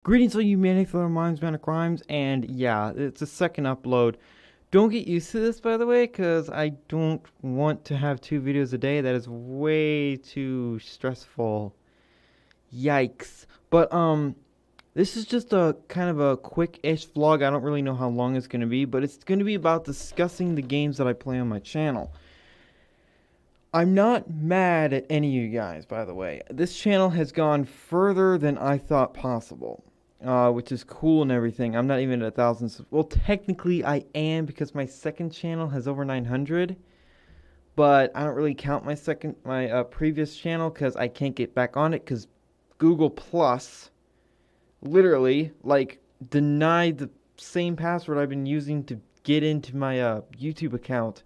Greetings, all you Manic minds, Manic crimes, and yeah, it's a second upload. Don't get used to this, by the way, because I don't want to have 2 videos a day. That is way too stressful. Yikes. But this is just a kind of a quick-ish vlog. I don't really know how long it's gonna be, but it's gonna be about discussing the games that I play on my channel. I'm not mad at any of you guys, by the way. This channel has gone further than I thought possible, which is cool and everything. I'm not even at 1,000. Well, technically I am because my second channel has over 900, but I don't really count my previous channel because I can't get back on it because Google Plus literally like denied the same password I've been using to get into my YouTube account.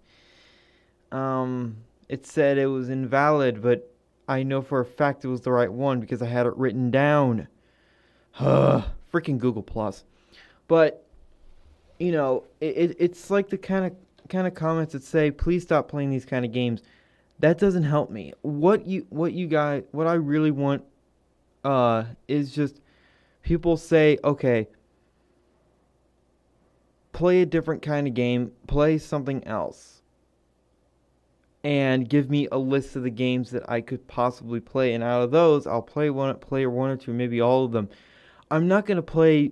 It said it was invalid, but I know for a fact it was the right one because I had it written down. Freaking Google Plus. But it's like the kind of comments that say, "Please stop playing these kind of games." That doesn't help me. What I really want is just people say, "Okay, play a different kind of game, play something else." And give me a list of the games that I could possibly play, and out of those, I'll play one or two, maybe all of them. I'm not gonna play,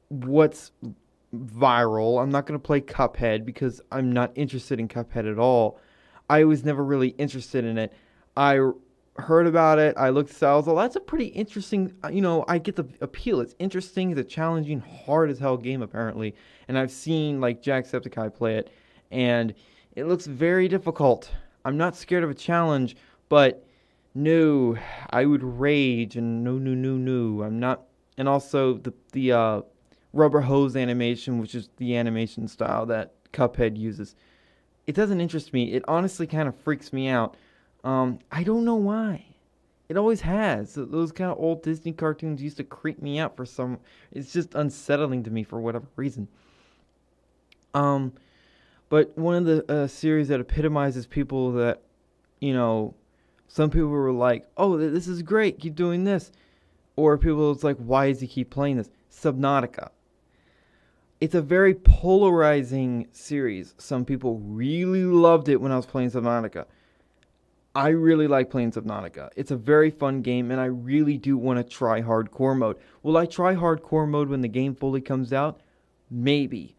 what's viral. I'm not gonna play Cuphead because I'm not interested in Cuphead at all. I was never really interested in it. I heard about it. I looked at it. I was like, that's a pretty interesting. I get the appeal. It's interesting. It's a challenging, hard as hell game apparently, and I've seen like Jacksepticeye play it, and it looks very difficult. I'm not scared of a challenge, but no, I would rage, and no. I'm not. And also the rubber hose animation, which is the animation style that Cuphead uses. It doesn't interest me. It honestly kind of freaks me out. I don't know why. It always has. Those kind of old Disney cartoons used to creep me out for some. It's just unsettling to me for whatever reason. But one of the series that epitomizes people that, some people were like, "Oh, this is great, keep doing this," or people it's like, "Why does he keep playing this?" Subnautica. It's a very polarizing series. Some people really loved it when I was playing Subnautica. I really like playing Subnautica. It's a very fun game, and I really do want to try hardcore mode. Will I try hardcore mode when the game fully comes out? Maybe.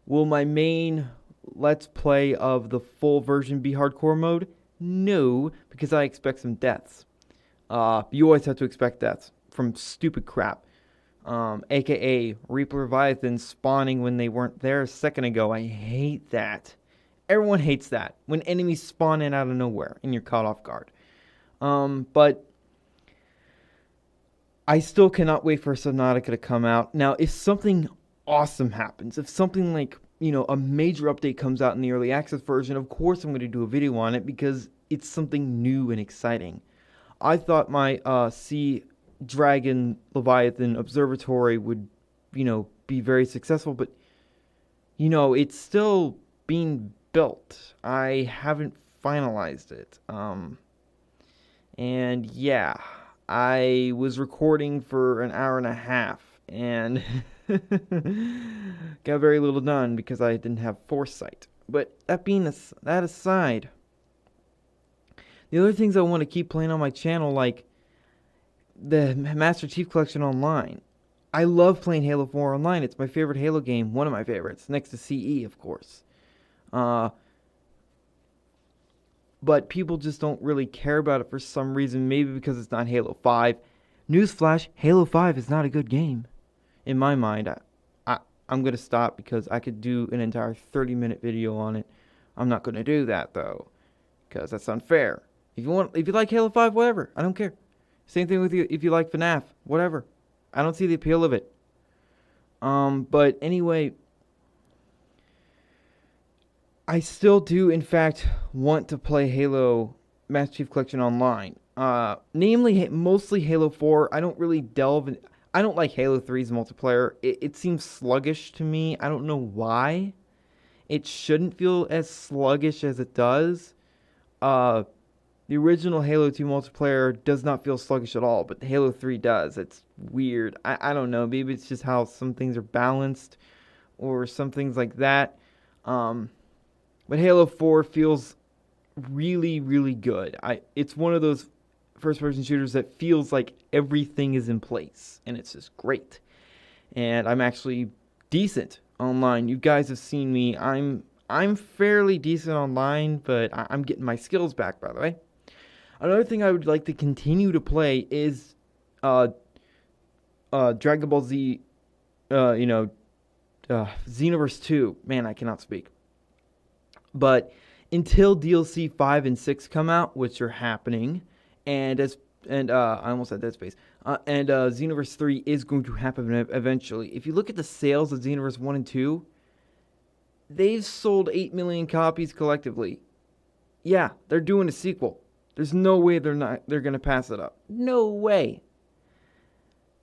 Will my main let's play of the full version be hardcore mode? No, because I expect some deaths. You always have to expect deaths from stupid crap. AKA Reaper Leviathans spawning when they weren't there a second ago. I hate that. Everyone hates that. When enemies spawn in out of nowhere and you're caught off guard. But I still cannot wait for Subnautica to come out. Now, if something awesome happens, if something like a major update comes out in the early access version, of course I'm going to do a video on it because it's something new and exciting. I thought my Sea Dragon Leviathan Observatory would, be very successful, but, it's still being built. I haven't finalized it. And yeah, I was recording for an hour and a half and got very little done because I didn't have foresight. But that aside, the other things I want to keep playing on my channel, like the Master Chief Collection Online. I love playing Halo 4 Online. It's my favorite Halo game, one of my favorites, next to CE, of course. But people just don't really care about it for some reason, maybe because it's not Halo 5. Newsflash, Halo 5 is not a good game. In my mind, I'm going to stop because I could do an entire 30-minute video on it. I'm not going to do that, though, because that's unfair. If you like Halo 5, whatever. I don't care. Same thing with you if you like FNAF, whatever. I don't see the appeal of it. But anyway, I still do, in fact, want to play Halo Master Chief Collection Online. Namely, mostly Halo 4. I don't really delve in. I don't like Halo 3's multiplayer. It seems sluggish to me. I don't know why. It shouldn't feel as sluggish as it does. The original Halo 2 multiplayer does not feel sluggish at all, but Halo 3 does. It's weird. I don't know. Maybe it's just how some things are balanced or some things like that. But Halo 4 feels really, really good. It's one of those first-person shooters that feels like everything is in place, and it's just great. And I'm actually decent online. You guys have seen me. I'm fairly decent online, but I'm getting my skills back, by the way. Another thing I would like to continue to play is Dragon Ball Z, Xenoverse 2. Man, I cannot speak. But until DLC 5 and 6 come out, which are happening, and I almost said Dead Space, and Xenoverse 3 is going to happen eventually. If you look at the sales of Xenoverse 1 and 2, they've sold 8 million copies collectively. Yeah, they're doing a sequel. There's no way they're going to pass it up. No way.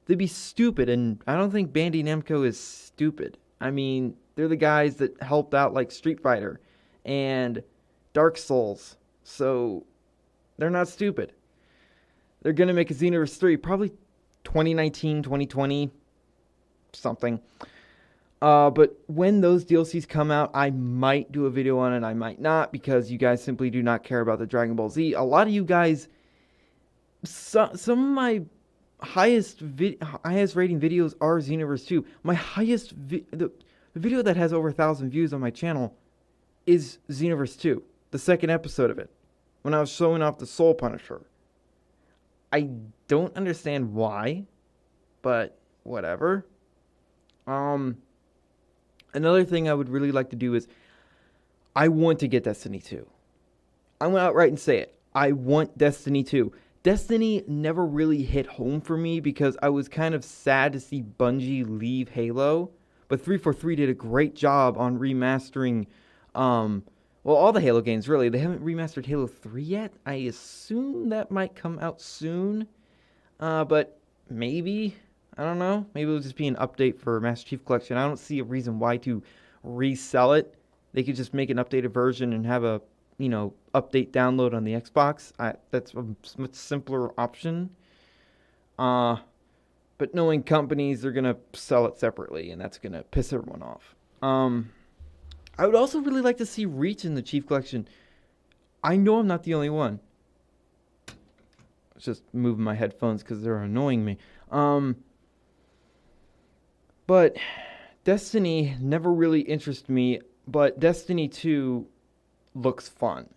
They'd be stupid, and I don't think Bandai Namco is stupid. I mean, they're the guys that helped out like Street Fighter and Dark Souls, so they're not stupid. They're going to make a Xenoverse 3, probably 2019, 2020, something. But when those DLCs come out, I might do a video on it, I might not, because you guys simply do not care about the Dragon Ball Z. A lot of you guys, some of my highest rating videos are Xenoverse 2. My highest, the video that has over 1,000 views on my channel is Xenoverse 2, the second episode of it, when I was showing off the Soul Punisher. I don't understand why, but whatever. Another thing I would really like to do is I want to get Destiny 2. I'm going to outright and say it. I want Destiny 2. Destiny never really hit home for me because I was kind of sad to see Bungie leave Halo. But 343 did a great job on remastering, all the Halo games, really. They haven't remastered Halo 3 yet. I assume that might come out soon. But maybe. I don't know. Maybe it'll just be an update for Master Chief Collection. I don't see a reason why to resell it. They could just make an updated version and have a, update download on the Xbox. That's a much simpler option. But knowing companies, they're going to sell it separately, and that's going to piss everyone off. I would also really like to see Reach in the Chief Collection. I know I'm not the only one. It's just moving my headphones because they're annoying me. But Destiny never really interested me, but Destiny 2 looks fun.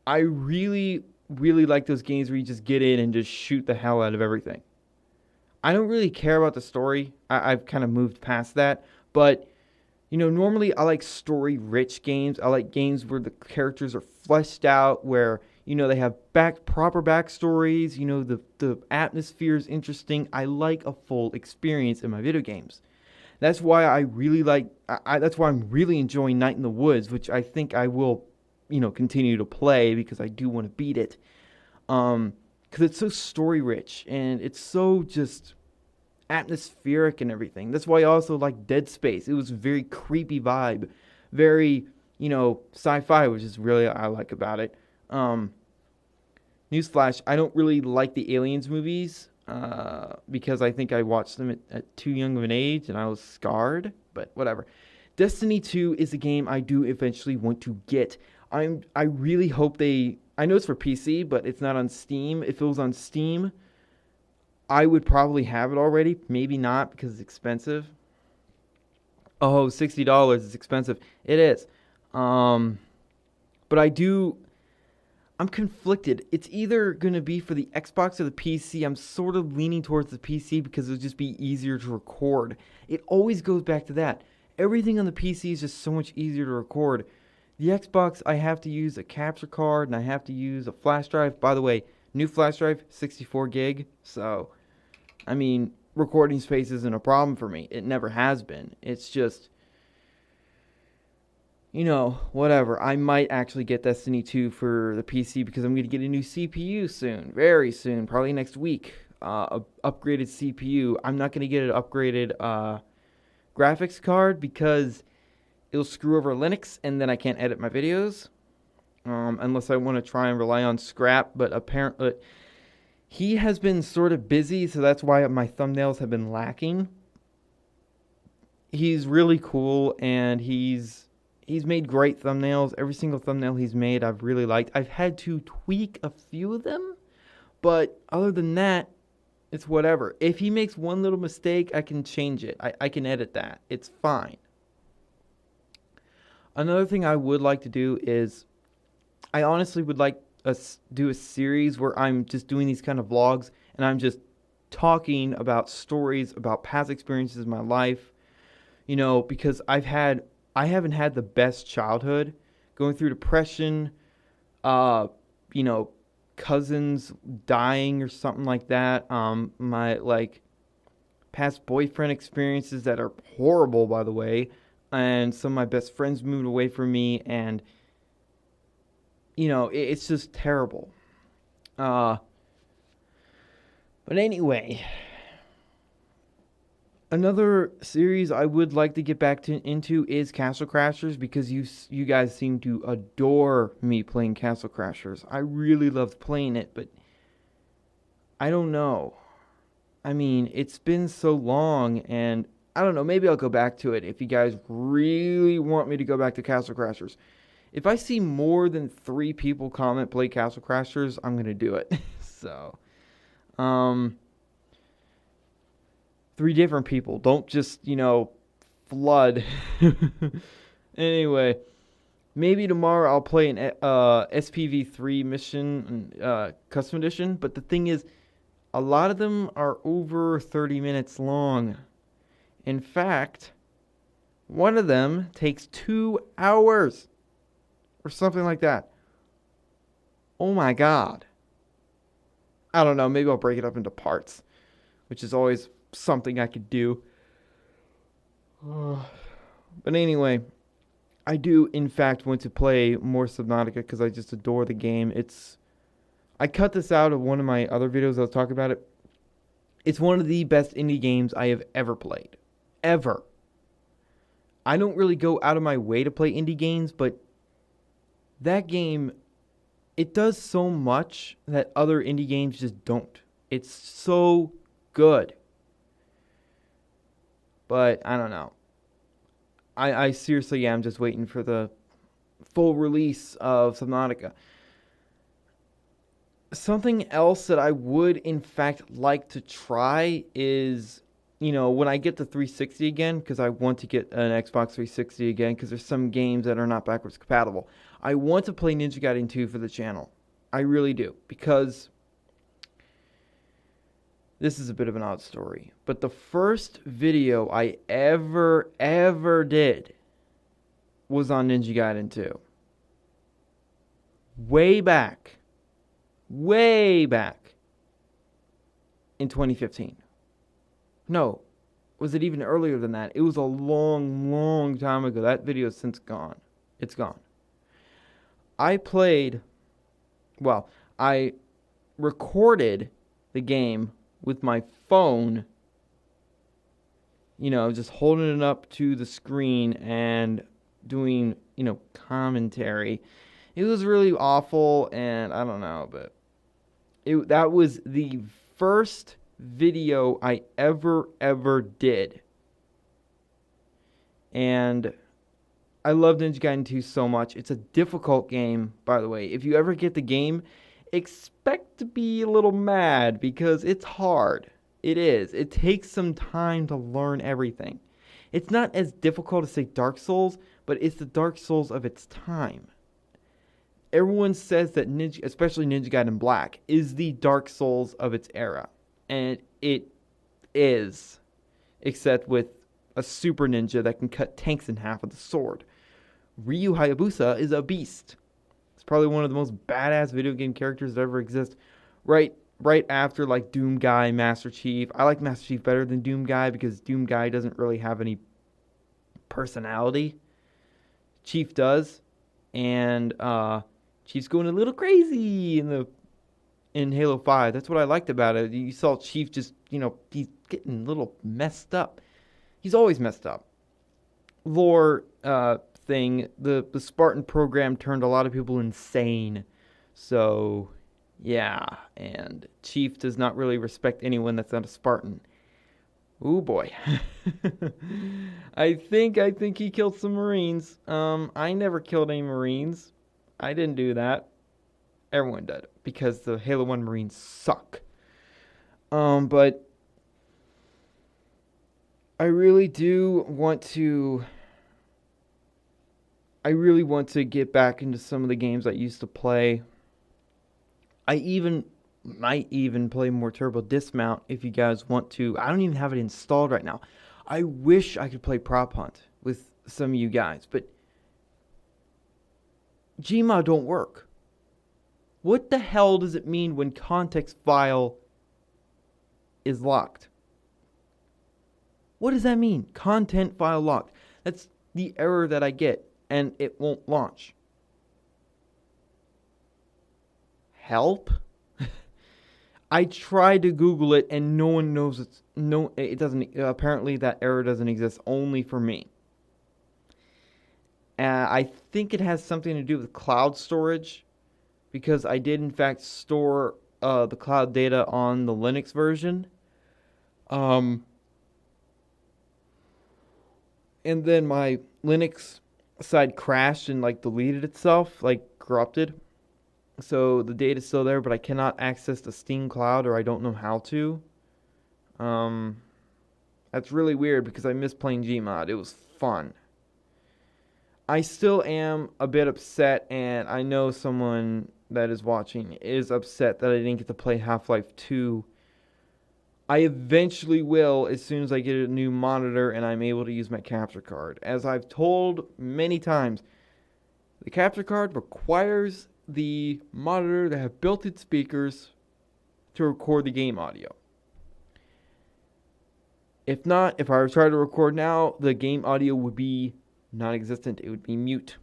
I really, really like those games where you just get in and just shoot the hell out of everything. I don't really care about the story. I've kind of moved past that. But, normally I like story-rich games. I like games where the characters are fleshed out, where, they have proper backstories. The atmosphere is interesting. I like a full experience in my video games. That's why I really that's why I'm really enjoying Night in the Woods, which I think I will, continue to play because I do want to beat it. Because it's so story-rich and it's so just atmospheric and everything. That's why I also like Dead Space. It was a very creepy vibe, very, sci-fi, which is really what I like about it. Newsflash, I don't really like the Aliens movies because I think I watched them at too young of an age and I was scarred, but whatever. Destiny 2 is a game I do eventually want to get. I really hope I know it's for PC, but it's not on Steam. If it was on Steam, I would probably have it already. Maybe not because it's expensive. Oh, $60 is expensive. It is. But I'm conflicted. It's either going to be for the Xbox or the PC. I'm sort of leaning towards the PC because it'll just be easier to record. It always goes back to that. Everything on the PC is just so much easier to record. The Xbox, I have to use a capture card and I have to use a flash drive. By the way, new flash drive, 64 gig. So, recording space isn't a problem for me. It never has been. It's just, whatever. I might actually get Destiny 2 for the PC because I'm going to get a new CPU soon. Very soon. Probably next week. Upgraded CPU. I'm not going to get an upgraded graphics card because it'll screw over Linux and then I can't edit my videos. unless I want to try and rely on Scrap. But apparently, he has been sort of busy, so that's why my thumbnails have been lacking. He's really cool, and he's made great thumbnails. Every single thumbnail he's made, I've really liked. I've had to tweak a few of them, but other than that, it's whatever. If he makes one little mistake, I can change it. I can edit that. It's fine. Another thing I would like to do is, I honestly would like do a series where I'm just doing these kind of vlogs, and I'm just talking about stories, about past experiences in my life, because I haven't had the best childhood, going through depression, cousins dying or something like that. My past boyfriend experiences that are horrible, by the way, and some of my best friends moved away from me, and it's just terrible. But anyway, another series I would like to get back into is Castle Crashers, because you guys seem to adore me playing Castle Crashers. I really loved playing it, but I don't know. I mean, it's been so long, and I don't know, maybe I'll go back to it if you guys really want me to go back to Castle Crashers. If I see more than 3 people comment play Castle Crashers, I'm going to do it. So, 3 different people. Don't just, flood. Anyway, maybe tomorrow I'll play an SPV3 mission custom edition. But the thing is, a lot of them are over 30 minutes long. In fact, one of them takes 2 hours. Or something like that. Oh my god. I don't know, maybe I'll break it up into parts, which is always something I could do. But anyway, I do in fact want to play more Subnautica because I just adore the game. I cut this out of one of my other videos I was talking about it. It's one of the best indie games I have ever played. Ever. I don't really go out of my way to play indie games, but that game, it does so much that other indie games just don't. It's so good. But I don't know. I seriously am just waiting for the full release of Subnautica. Something else that I would in fact like to try is, when I get the 360 again, because I want to get an Xbox 360 again, because there's some games that are not backwards compatible. I want to play Ninja Gaiden 2 for the channel. I really do. Because this is a bit of an odd story. But the first video I ever did was on Ninja Gaiden 2. Way back in 2015. No, was it even earlier than that? It was a long time ago. That video is since gone. It's gone. I recorded the game with my phone, just holding it up to the screen and doing, commentary. It was really awful, and I don't know, but that was the first video I ever did. And I love Ninja Gaiden 2 so much. It's a difficult game, by the way. If you ever get the game, expect to be a little mad because it's hard. It is. It takes some time to learn everything. It's not as difficult as, say, Dark Souls, but it's the Dark Souls of its time. Everyone says that especially Ninja Gaiden Black, is the Dark Souls of its era. And it is. Except with a super ninja that can cut tanks in half with a sword. Ryu Hayabusa is a beast. It's probably one of the most badass video game characters that ever exist. Right after like Doom Guy, Master Chief. I like Master Chief better than Doom Guy because Doom Guy doesn't really have any personality. Chief does. And Chief's going a little crazy in Halo 5. That's what I liked about it. You saw Chief just, he's getting a little messed up. He's always messed up. Lore thing. The Spartan program turned a lot of people insane. So, yeah, and Chief does not really respect anyone that's not a Spartan. Ooh boy. I think he killed some Marines. I never killed any Marines. I didn't do that. Everyone did because the Halo 1 Marines suck. But I really do want to I really want to get back into some of the games I used to play. I even might even play more Turbo Dismount if you guys want to. I don't even have it installed right now. I wish I could play Prop Hunt with some of you guys, but Gmod don't work. What the hell does it mean when context file is locked? What does that mean? Content file locked. That's the error that I get, and it won't launch. Help? I tried to Google it, and no one knows it doesn't. Apparently, that error doesn't exist. Only for me. I think it has something to do with cloud storage, because I did in fact store the cloud data on the Linux version. And then my Linux side crashed and like deleted itself, like corrupted. So the data's still there, but I cannot access the Steam cloud, or I don't know how to. That's really weird because I miss playing Gmod. It was fun. I still am a bit upset, and I know someone that is watching is upset that I didn't get to play Half-Life 2. I eventually will as soon as I get a new monitor and I'm able to use my capture card. As I've told many times, the capture card requires the monitor to have built-in speakers to record the game audio. If not, if I were to try to record now, the game audio would be non-existent. It would be mute.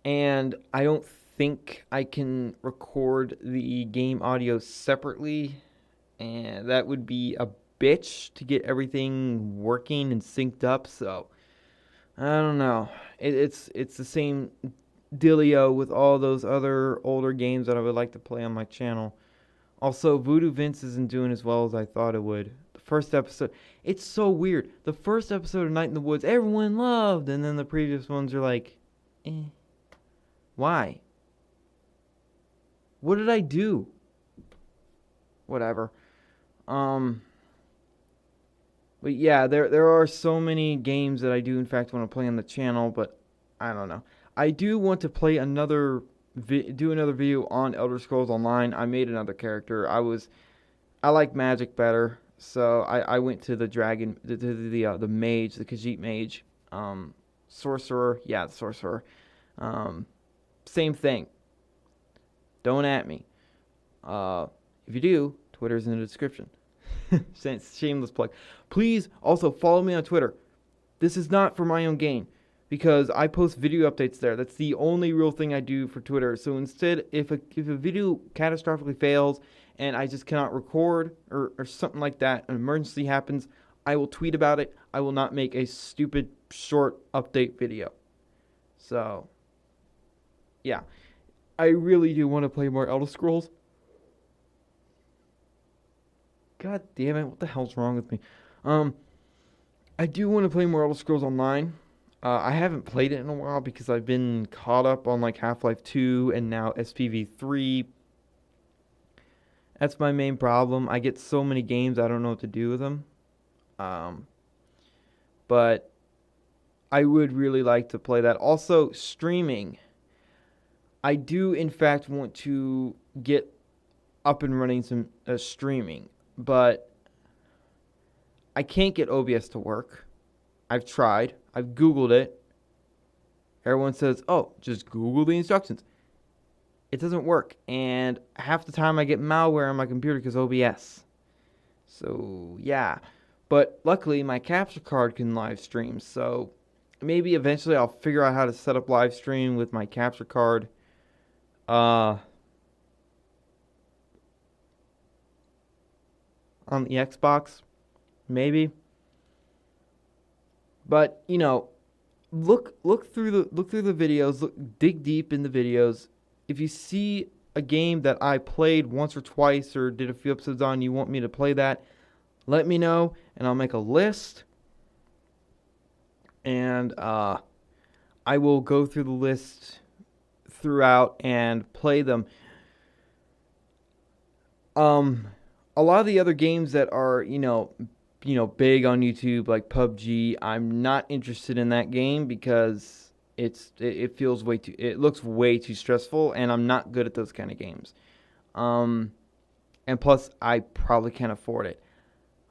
And I don't think I can record the game audio separately, and that would be a bitch to get everything working and synced up. So I don't know. It's the same dealio with all those other older games that I would like to play on my channel. Also, Voodoo Vince isn't doing as well as I thought it would. The first episode, it's so weird. The first episode of Night in the Woods, everyone loved, and then the previous ones are like, eh. Why? What did I do? Whatever. But yeah, there are so many games that I do in fact want to play on the channel, but I don't know. I do want to play another video on Elder Scrolls Online. I made another character. I like magic better, so I went to the dragon, the mage, the Khajiit mage, sorcerer. Yeah, the sorcerer. Same thing. Don't at me. If you do, Twitter's in the description. Shameless plug. Please also follow me on Twitter. This is not for my own gain, because I post video updates there. That's the only real thing I do for Twitter. So instead, if a video catastrophically fails and I just cannot record or something like that, an emergency happens, I will tweet about it. I will not make a stupid short update video. So yeah, I really do want to play more Elder Scrolls. God damn it, what the hell's wrong with me? I do want to play more Elder Scrolls Online. I haven't played it in a while because I've been caught up on like Half-Life 2 and now SPV 3. That's my main problem. I get so many games, I don't know what to do with them. But I would really like to play that. Also, streaming. I do, in fact, want to get up and running some streaming, but I can't get OBS to work. I've tried. I've Googled it. Everyone says, oh, just Google the instructions. It doesn't work, and half the time I get malware on my computer because OBS. So, yeah. But luckily, my capture card can live stream, so maybe eventually I'll figure out how to set up live stream with my capture card. On the Xbox, maybe. But look through the videos, dig deep in the videos. If you see a game that I played once or twice or did a few episodes on, you want me to play that, let me know and I'll make a list, and I will go through the list throughout and play them. A lot of the other games that are, big on YouTube, like PUBG, I'm not interested in that game because it feels it looks way too stressful, and I'm not good at those kind of games. And plus, I probably can't afford it.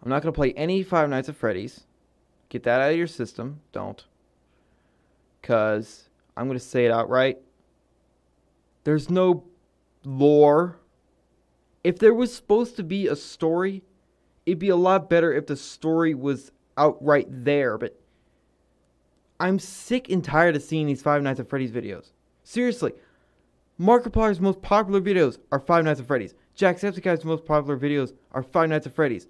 I'm not gonna play any Five Nights at Freddy's. Get that out of your system. Don't, cause I'm gonna say it outright. There's no lore. If there was supposed to be a story, it'd be a lot better if the story was outright there, but I'm sick and tired of seeing these Five Nights at Freddy's videos. Seriously, Markiplier's most popular videos are Five Nights at Freddy's. Jacksepticeye's most popular videos are Five Nights at Freddy's.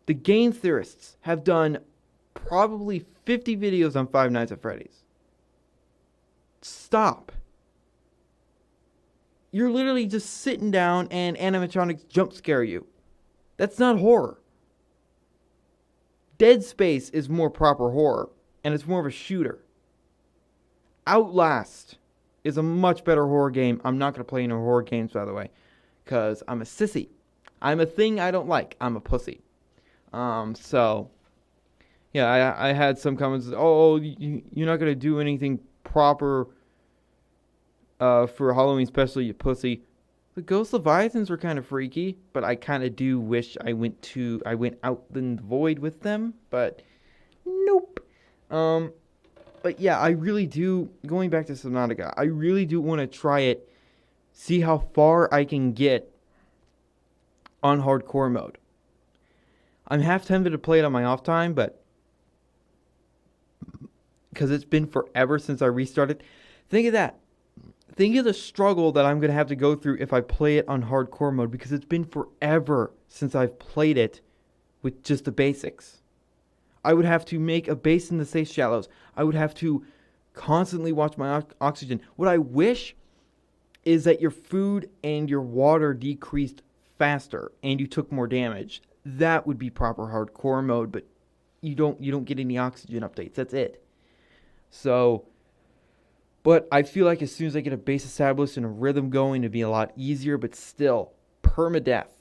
The game theorists have done probably 50 videos on Five Nights at Freddy's. Stop. You're literally just sitting down and animatronics jump scare you. That's not horror. Dead Space is more proper horror, and it's more of a shooter. Outlast is a much better horror game. I'm not going to play any horror games, by the way, because I'm a sissy. I'm a thing I don't like. I'm a pussy. So, yeah, I had some comments. Oh, you're not going to do anything proper for Halloween special, you pussy. The Ghost Leviathans were kind of freaky, but I kind of do wish I went out in the void with them, but nope. But yeah, I really do, going back to Subnautica, I really do want to try it, see how far I can get on hardcore mode. I'm half tempted to play it on my off time, but because it's been forever since I restarted. Think of that. Think of the struggle that I'm going to have to go through if I play it on hardcore mode, because it's been forever since I've played it with just the basics. I would have to make a base in the safe shallows. I would have to constantly watch my oxygen. What I wish is that your food and your water decreased faster and you took more damage. That would be proper hardcore mode, but you don't get any oxygen updates. That's it. So, but I feel like as soon as I get a base established and a rhythm going, it'd be a lot easier, but still, permadeath.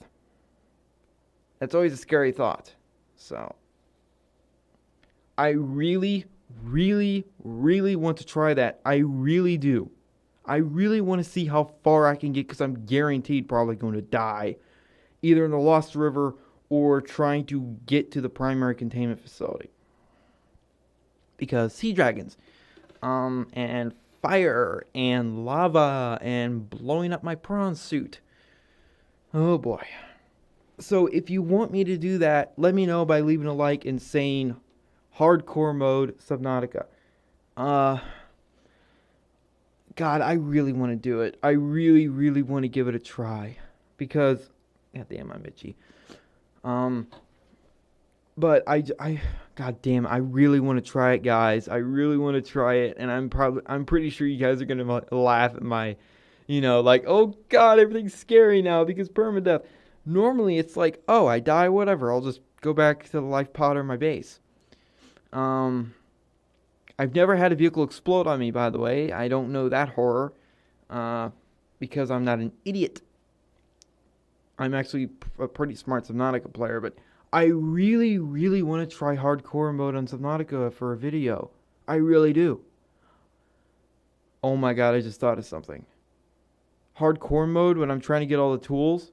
That's always a scary thought. So, I really, really, really want to try that. I really do. I really want to see how far I can get, because I'm guaranteed probably going to die, either in the Lost River or trying to get to the primary containment facility. Because sea dragons, and fire, and lava, and blowing up my prawn suit. Oh boy. So if you want me to do that, let me know by leaving a like and saying hardcore mode Subnautica. God, I really want to do it. I really, really want to give it a try. Because, god damn, I'm itchy. But god damn, I really want to try it, guys. I really want to try it, and I'm pretty sure you guys are gonna laugh at my, like, oh god, everything's scary now because permadeath. Normally, it's like, oh, I die, whatever. I'll just go back to the life pod or my base. I've never had a vehicle explode on me, by the way. I don't know that horror, because I'm not an idiot. I'm actually a pretty smart Subnautica player, but I really, really want to try hardcore mode on Subnautica for a video. I really do. Oh my god, I just thought of something. Hardcore mode, when I'm trying to get all the tools,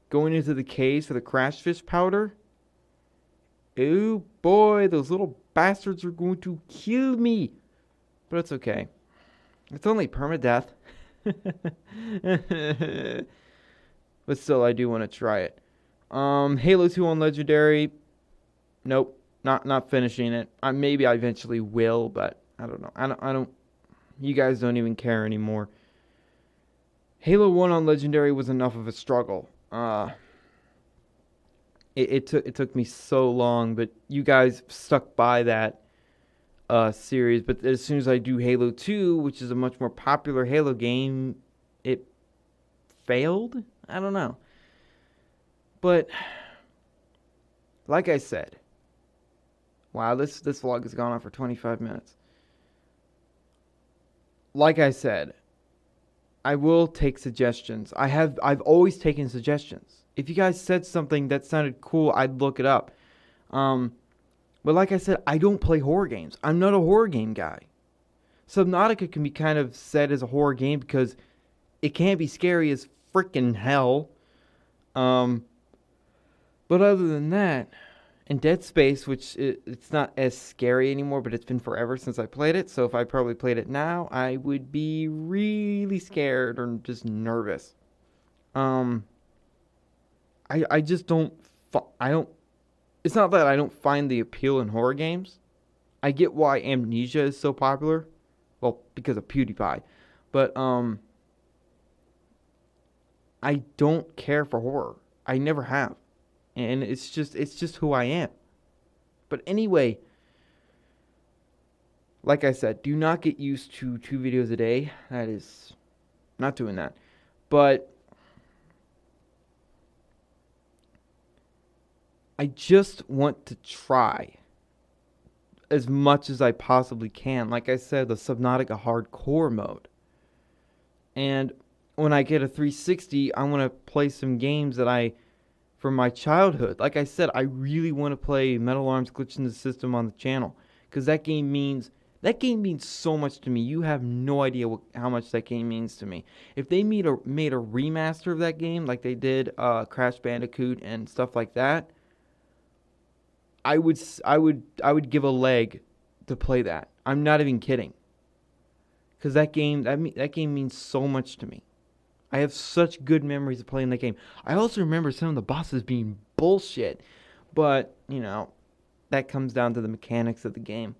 going into the caves for the crash fish powder. Oh boy, those little bastards are going to kill me. But it's okay. It's only permadeath. But still, I do want to try it. Halo 2 on Legendary. Nope, not finishing it. Maybe I eventually will, but I don't know. I don't. You guys don't even care anymore. Halo 1 on Legendary was enough of a struggle. It took me so long, but you guys stuck by that. series, but as soon as I do Halo 2, which is a much more popular Halo game, it failed? I don't know. But like I said, wow, this vlog has gone on for 25 minutes. Like I said, I will take suggestions. I've always taken suggestions. If you guys said something that sounded cool, I'd look it up. But like I said, I don't play horror games. I'm not a horror game guy. Subnautica can be kind of said as a horror game because it can be scary as freaking hell. But other than that, and Dead Space, which it's not as scary anymore, but it's been forever since I played it. So if I probably played it now, I would be really scared or just nervous. I just don't. I don't. It's not that I don't find the appeal in horror games. I get why Amnesia is so popular. Well, because of PewDiePie. But I don't care for horror. I never have. And it's just who I am. But anyway, like I said, do not get used to 2 videos a day. That is not doing that. But I just want to try as much as I possibly can. Like I said, the Subnautica hardcore mode. And when I get a 360, I want to play some games that from my childhood. Like I said, I really want to play Metal Arms Glitch in the System on the channel. Because that game means so much to me. You have no idea how much that game means to me. If they made a remaster of that game, like they did Crash Bandicoot and stuff like that, I would give a leg to play that. I'm not even kidding. Because that game means so much to me. I have such good memories of playing that game. I also remember some of the bosses being bullshit. But, that comes down to the mechanics of the game.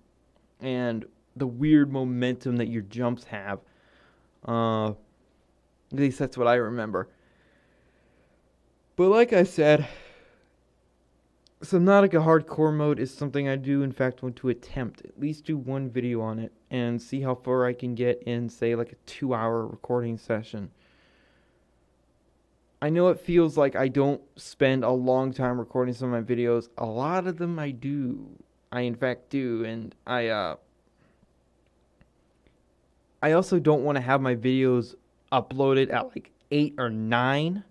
And the weird momentum that your jumps have. At least that's what I remember. But like I said, Subnautica hardcore mode is something I do in fact want to attempt. At least do one video on it. And see how far I can get in, say, like a 2-hour recording session. I know it feels like I don't spend a long time recording some of my videos. A lot of them I do. I in fact do. And I also don't want to have my videos uploaded at like 8 or 9.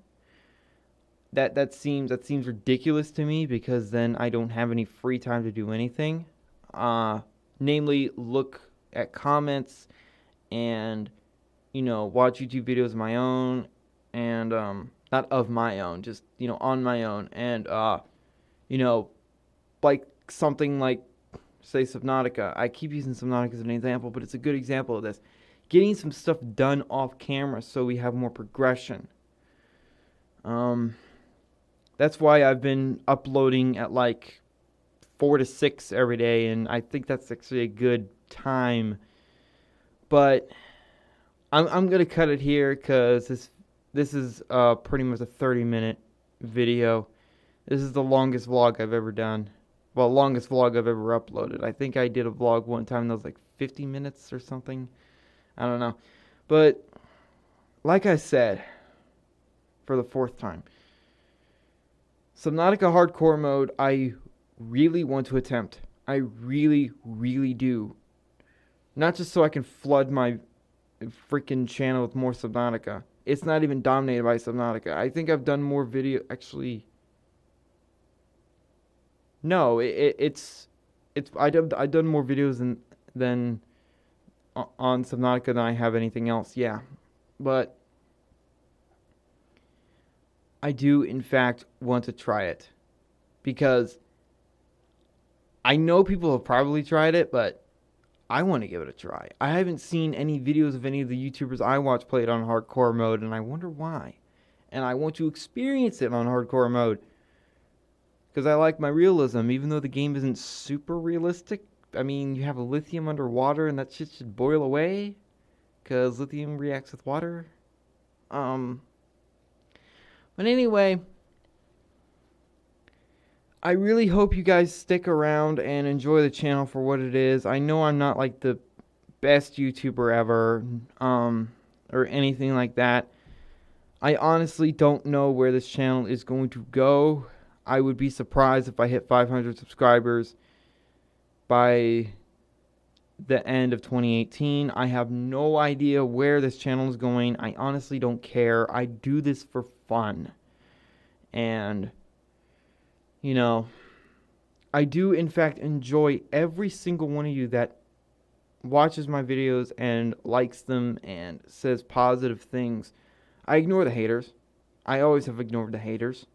That seems ridiculous to me because then I don't have any free time to do anything. Namely, look at comments and watch YouTube videos of my own and not of my own, just on my own and like something like say Subnautica. I keep using Subnautica as an example, but it's a good example of this. Getting some stuff done off camera so we have more progression. That's why I've been uploading at like 4 to 6 every day, and I think that's actually a good time. But I'm gonna cut it here because this is pretty much a 30-minute video. This is the longest vlog I've ever done. Well, longest vlog I've ever uploaded. I think I did a vlog one time that was like 50 minutes or something. I don't know. But like I said, for the 4th time, Subnautica hardcore mode, I really want to attempt. I really, really do. Not just so I can flood my freaking channel with more Subnautica. It's not even dominated by Subnautica. I think I've done more video. Actually, no. I've done more videos than on Subnautica than I have anything else. Yeah, but I do, in fact, want to try it. Because I know people have probably tried it, but I want to give it a try. I haven't seen any videos of any of the YouTubers I watch play it on hardcore mode, and I wonder why. And I want to experience it on hardcore mode. Because I like my realism, even though the game isn't super realistic. I mean, you have a lithium underwater, and that shit should boil away. Because lithium reacts with water. But anyway, I really hope you guys stick around and enjoy the channel for what it is. I know I'm not like the best YouTuber ever, or anything like that. I honestly don't know where this channel is going to go. I would be surprised if I hit 500 subscribers by the end of 2018. I have no idea where this channel is going. I honestly don't care. I do this for fun. And, you know, I do in fact enjoy every single one of you that watches my videos and likes them and says positive things. I ignore the haters. I always have ignored the haters.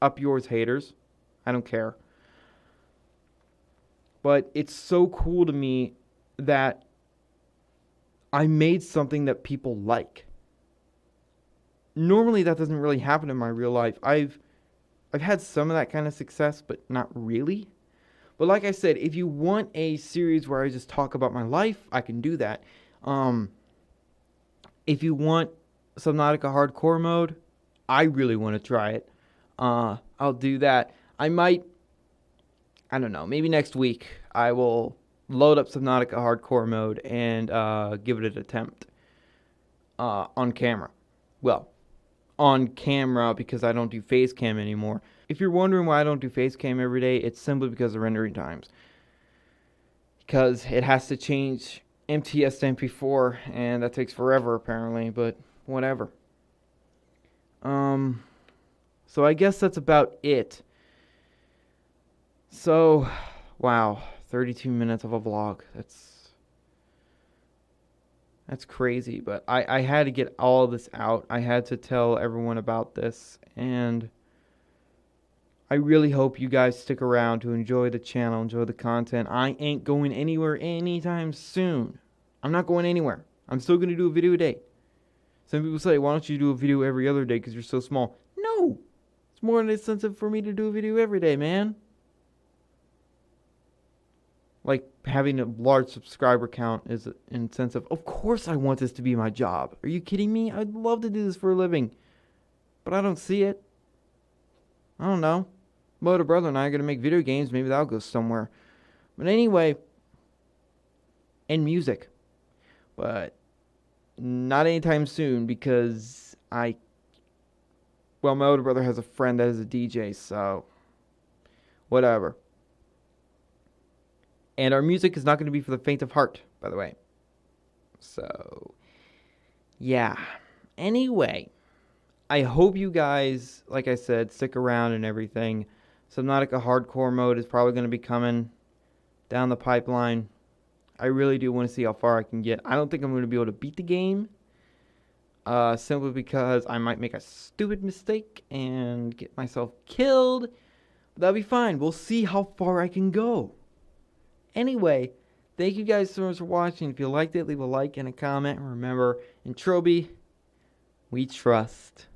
Up yours, haters. I don't care. But it's so cool to me that I made something that people like. Normally that doesn't really happen in my real life. I've had some of that kind of success, but not really. But like I said, if you want a series where I just talk about my life, I can do that. If you want Subnautica hardcore mode, I really want to try it. I'll do that. I don't know, maybe next week I will load up Subnautica hardcore mode and give it an attempt on camera. Well, on camera because I don't do face cam anymore. If you're wondering why I don't do face cam every day, it's simply because of rendering times. Because it has to change MTS to MP4 and that takes forever apparently, but whatever. So I guess that's about it. So, wow, 32 minutes of a vlog. That's crazy, but I had to get all of this out. I had to tell everyone about this, and I really hope you guys stick around to enjoy the channel, enjoy the content. I ain't going anywhere anytime soon. I'm not going anywhere. I'm still going to do a video a day. Some people say, why don't you do a video every other day because you're so small? No! It's more incentive for me to do a video every day, man. Like, having a large subscriber count is an incentive. Of course I want this to be my job. Are you kidding me? I'd love to do this for a living. But I don't see it. I don't know. My older brother and I are going to make video games. Maybe that'll go somewhere. But anyway, and music. But not anytime soon because my older brother has a friend that is a DJ, so whatever. And our music is not going to be for the faint of heart, by the way. So, yeah. Anyway, I hope you guys, like I said, stick around and everything. Subnautica hardcore mode is probably going to be coming down the pipeline. I really do want to see how far I can get. I don't think I'm going to be able to beat the game. Simply because I might make a stupid mistake and get myself killed. But that'll be fine. We'll see how far I can go. Anyway, thank you guys so much for watching. If you liked it, leave a like and a comment. And remember, in Trilby, we trust.